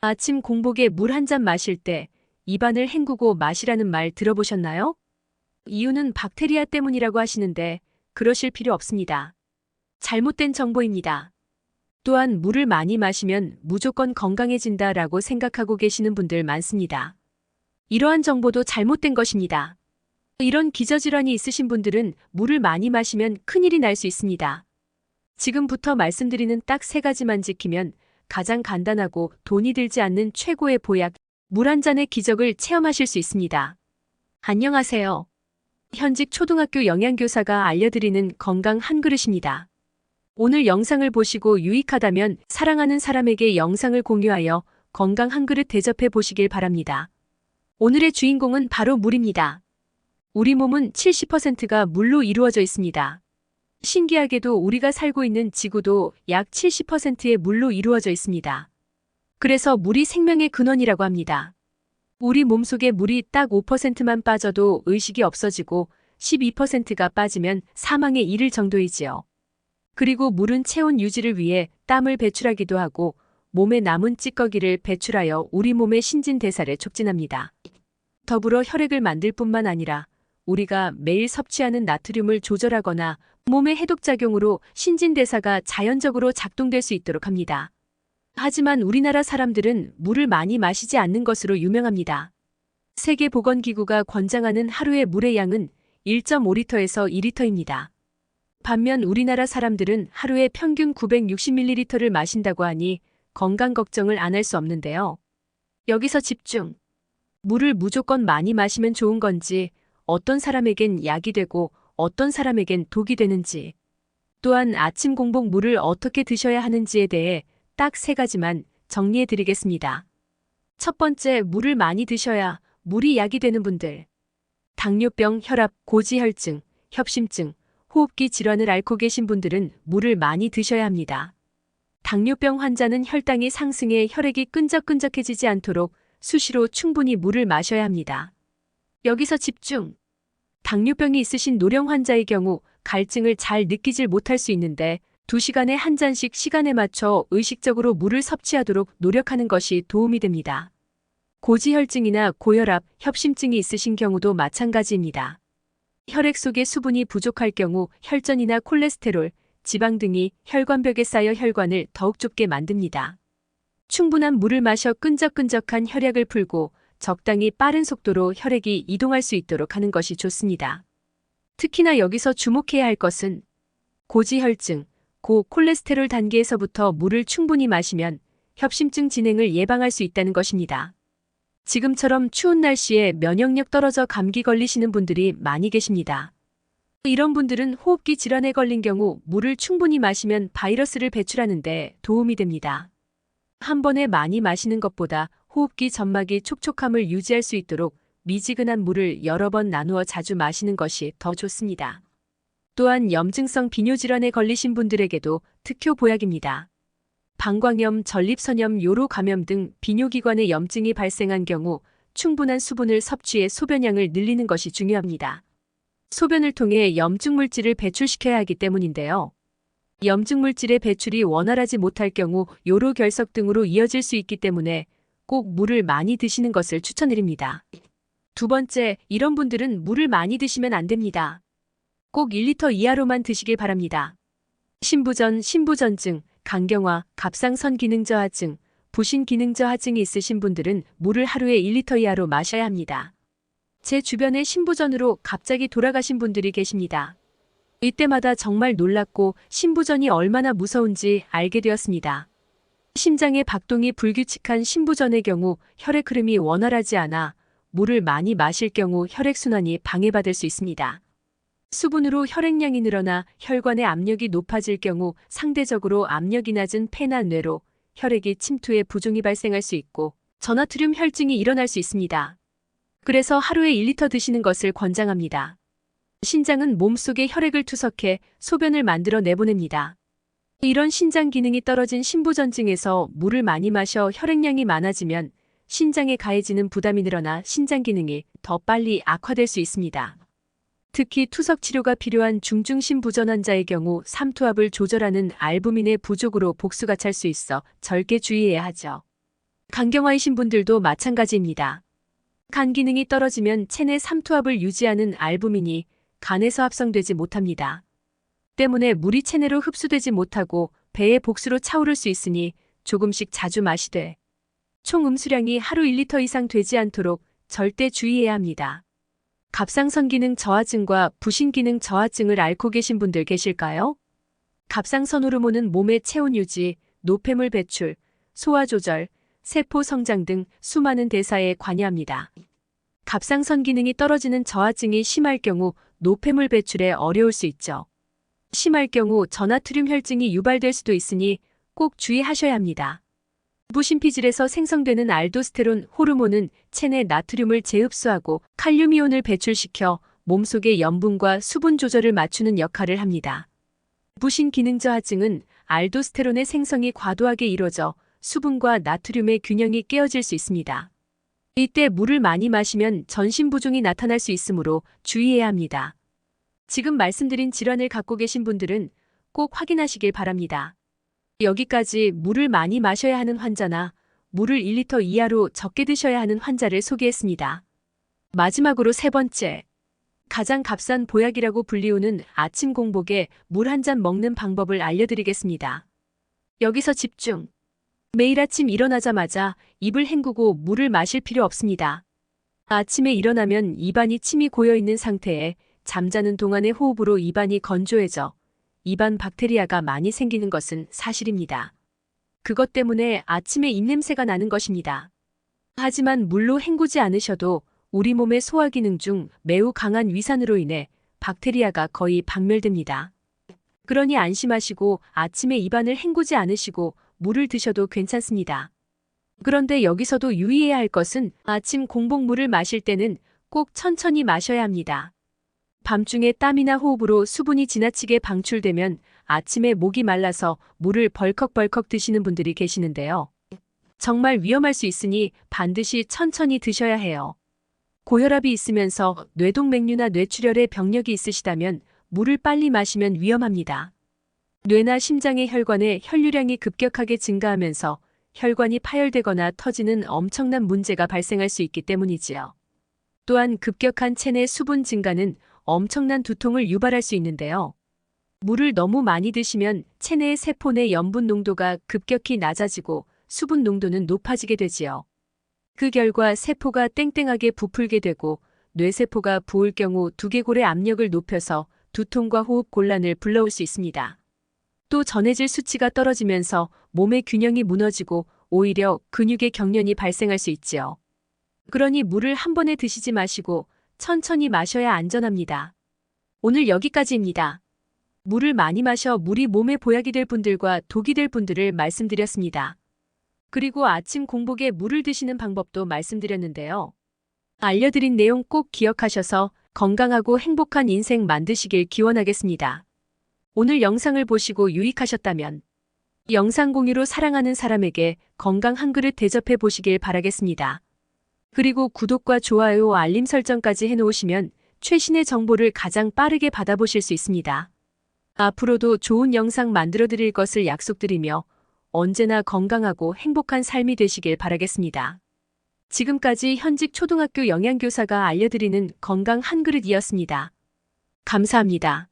아침 공복에 물 한 잔 마실 때 입안을 헹구고 마시라는 말 들어보셨나요? 이유는 박테리아 때문이라고 하시는데 그러실 필요 없습니다. 잘못된 정보입니다. 또한 물을 많이 마시면 무조건 건강해진다라고 생각하고 계시는 분들 많습니다. 이러한 정보도 잘못된 것입니다. 이런 기저질환이 있으신 분들은 물을 많이 마시면 큰일이 날 수 있습니다. 지금부터 말씀드리는 딱 3가지만 지키면 가장 간단하고 돈이 들지 않는 최고의 보약, 물 한 잔의 기적을 체험하실 수 있습니다. 안녕하세요. 현직 초등학교 영양교사가 알려드리는 건강 한 그릇입니다. 오늘 영상을 보시고 유익하다면 사랑하는 사람에게 영상을 공유하여 건강 한 그릇 대접해 보시길 바랍니다. 오늘의 주인공은 바로 물입니다. 우리 몸은 70%가 물로 이루어져 있습니다. 신기하게도 우리가 살고 있는 지구도 약 70%의 물로 이루어져 있습니다. 그래서 물이 생명의 근원이라고 합니다. 우리 몸속에 물이 딱 5%만 빠져도 의식이 없어지고 12%가 빠지면 사망에 이를 정도이지요. 그리고 물은 체온 유지를 위해 땀을 배출하기도 하고 몸에 남은 찌꺼기를 배출하여 우리 몸의 신진대사를 촉진합니다. 더불어 혈액을 만들 뿐만 아니라 우리가 매일 섭취하는 나트륨을 조절하거나 몸의 해독작용으로 신진대사가 자연적으로 작동될 수 있도록 합니다. 하지만 우리나라 사람들은 물을 많이 마시지 않는 것으로 유명합니다. 세계보건기구가 권장하는 하루의 물의 양은 1.5리터에서 2리터입니다. 반면 우리나라 사람들은 하루에 평균 960ml를 마신다고 하니 건강 걱정을 안 할 수 없는데요. 여기서 집중! 물을 무조건 많이 마시면 좋은 건지, 어떤 사람에겐 약이 되고 어떤 사람에겐 독이 되는지, 또한 아침 공복 물을 어떻게 드셔야 하는지에 대해 딱 3가지만 정리해 드리겠습니다. 첫 번째, 물을 많이 드셔야 물이 약이 되는 분들. 당뇨병, 혈압, 고지혈증, 협심증, 호흡기 질환을 앓고 계신 분들은 물을 많이 드셔야 합니다. 당뇨병 환자는 혈당이 상승해 혈액이 끈적끈적해지지 않도록 수시로 충분히 물을 마셔야 합니다. 여기서 집중! 당뇨병이 있으신 노령 환자의 경우 갈증을 잘 느끼질 못할 수 있는데 2시간에 한 잔씩 시간에 맞춰 의식적으로 물을 섭취하도록 노력하는 것이 도움이 됩니다. 고지혈증이나 고혈압, 협심증이 있으신 경우도 마찬가지입니다. 혈액 속에 수분이 부족할 경우 혈전이나 콜레스테롤, 지방 등이 혈관벽에 쌓여 혈관을 더욱 좁게 만듭니다. 충분한 물을 마셔 끈적끈적한 혈액을 풀고 적당히 빠른 속도로 혈액이 이동할 수 있도록 하는 것이 좋습니다. 특히나 여기서 주목해야 할 것은 고지혈증, 고콜레스테롤 단계에서부터 물을 충분히 마시면 협심증 진행을 예방할 수 있다는 것입니다. 지금처럼 추운 날씨에 면역력 떨어져 감기 걸리시는 분들이 많이 계십니다. 이런 분들은 호흡기 질환에 걸린 경우 물을 충분히 마시면 바이러스를 배출하는데 도움이 됩니다. 한 번에 많이 마시는 것보다 호흡기 점막이 촉촉함을 유지할 수 있도록 미지근한 물을 여러 번 나누어 자주 마시는 것이 더 좋습니다. 또한 염증성 비뇨질환에 걸리신 분들에게도 특효 보약입니다. 방광염, 전립선염, 요로 감염 등 비뇨기관에 염증이 발생한 경우 충분한 수분을 섭취해 소변량을 늘리는 것이 중요합니다. 소변을 통해 염증 물질을 배출시켜야 하기 때문인데요. 염증 물질의 배출이 원활하지 못할 경우 요로 결석 등으로 이어질 수 있기 때문에 꼭 물을 많이 드시는 것을 추천드립니다. 두 번째, 이런 분들은 물을 많이 드시면 안 됩니다. 꼭 1리터 이하로만 드시길 바랍니다. 신부전, 신부전증, 간경화, 갑상선 기능 저하증, 부신 기능 저하증이 있으신 분들은 물을 하루에 1리터 이하로 마셔야 합니다. 제 주변에 신부전으로 갑자기 돌아가신 분들이 계십니다. 이때마다 정말 놀랐고 신부전이 얼마나 무서운지 알게 되었습니다. 심장의 박동이 불규칙한 신부전의 경우 혈액 흐름이 원활하지 않아 물을 많이 마실 경우 혈액순환이 방해받을 수 있습니다. 수분으로 혈액량이 늘어나 혈관의 압력이 높아질 경우 상대적으로 압력이 낮은 폐나 뇌로 혈액이 침투해 부종이 발생할 수 있고 저나트륨 혈증이 일어날 수 있습니다. 그래서 하루에 1리터 드시는 것을 권장합니다. 신장은 몸속에 혈액을 투석해 소변을 만들어 내보냅니다. 이런 신장 기능이 떨어진 신부전증에서 물을 많이 마셔 혈액량이 많아지면 신장에 가해지는 부담이 늘어나 신장 기능이 더 빨리 악화될 수 있습니다. 특히 투석 치료가 필요한 중증신부전 환자의 경우 삼투압을 조절하는 알부민의 부족으로 복수가 찰 수 있어 절개 주의해야 하죠. 간경화이신 분들도 마찬가지입니다. 간 기능이 떨어지면 체내 삼투압을 유지하는 알부민이 간에서 합성되지 못합니다. 때문에 물이 체내로 흡수되지 못하고 배의 복수로 차오를 수 있으니 조금씩 자주 마시되 총 음수량이 하루 1리터 이상 되지 않도록 절대 주의해야 합니다. 갑상선 기능 저하증과 부신 기능 저하증을 앓고 계신 분들 계실까요? 갑상선 호르몬은 몸의 체온 유지, 노폐물 배출, 소화 조절, 세포 성장 등 수많은 대사에 관여합니다. 갑상선 기능이 떨어지는 저하증이 심할 경우 노폐물 배출에 어려울 수 있죠. 심할 경우 저나트륨 혈증이 유발될 수도 있으니 꼭 주의하셔야 합니다. 부신피질에서 생성되는 알도스테론 호르몬은 체내 나트륨을 재흡수하고 칼륨이온을 배출시켜 몸속의 염분과 수분 조절을 맞추는 역할을 합니다. 부신 기능 저하증은 알도스테론의 생성이 과도하게 이루어져 수분과 나트륨의 균형이 깨어질 수 있습니다. 이때 물을 많이 마시면 전신부종이 나타날 수 있으므로 주의해야 합니다. 지금 말씀드린 질환을 갖고 계신 분들은 꼭 확인하시길 바랍니다. 여기까지 물을 많이 마셔야 하는 환자나 물을 1리터 이하로 적게 드셔야 하는 환자를 소개했습니다. 마지막으로 세 번째, 가장 값싼 보약이라고 불리우는 아침 공복에 물 한 잔 먹는 방법을 알려드리겠습니다. 여기서 집중! 매일 아침 일어나자마자 입을 헹구고 물을 마실 필요 없습니다. 아침에 일어나면 입안이 침이 고여있는 상태에 잠자는 동안의 호흡으로 입안이 건조해져 입안 박테리아가 많이 생기는 것은 사실입니다. 그것 때문에 아침에 입냄새가 나는 것입니다. 하지만 물로 헹구지 않으셔도 우리 몸의 소화 기능 중 매우 강한 위산으로 인해 박테리아가 거의 박멸됩니다. 그러니 안심하시고 아침에 입안을 헹구지 않으시고 물을 드셔도 괜찮습니다. 그런데 여기서도 유의해야 할 것은 아침 공복물을 마실 때는 꼭 천천히 마셔야 합니다. 밤중에 땀이나 호흡으로 수분이 지나치게 방출되면 아침에 목이 말라서 물을 벌컥벌컥 드시는 분들이 계시는데요. 정말 위험할 수 있으니 반드시 천천히 드셔야 해요. 고혈압이 있으면서 뇌동맥류나 뇌출혈의 병력이 있으시다면 물을 빨리 마시면 위험합니다. 뇌나 심장의 혈관의 혈류량이 급격하게 증가하면서 혈관이 파열되거나 터지는 엄청난 문제가 발생할 수 있기 때문이지요. 또한 급격한 체내 수분 증가는 엄청난 두통을 유발할 수 있는데요. 물을 너무 많이 드시면 체내의 세포 내 염분 농도가 급격히 낮아지고 수분 농도는 높아지게 되지요. 그 결과 세포가 땡땡하게 부풀게 되고 뇌세포가 부을 경우 두개골의 압력을 높여서 두통과 호흡 곤란을 불러올 수 있습니다. 또 전해질 수치가 떨어지면서 몸의 균형이 무너지고 오히려 근육의 경련이 발생할 수 있지요. 그러니 물을 한 번에 드시지 마시고 천천히 마셔야 안전합니다. 오늘 여기까지입니다. 물을 많이 마셔 물이 몸에 보약이 될 분들과 독이 될 분들을 말씀드렸습니다. 그리고 아침 공복에 물을 드시는 방법도 말씀드렸는데요. 알려드린 내용 꼭 기억하셔서 건강하고 행복한 인생 만드시길 기원하겠습니다. 오늘 영상을 보시고 유익하셨다면 영상 공유로 사랑하는 사람에게 건강 한 그릇 대접해 보시길 바라겠습니다. 그리고 구독과 좋아요, 알림 설정까지 해놓으시면 최신의 정보를 가장 빠르게 받아보실 수 있습니다. 앞으로도 좋은 영상 만들어 드릴 것을 약속드리며 언제나 건강하고 행복한 삶이 되시길 바라겠습니다. 지금까지 현직 초등학교 영양교사가 알려드리는 건강 한 그릇이었습니다. 감사합니다.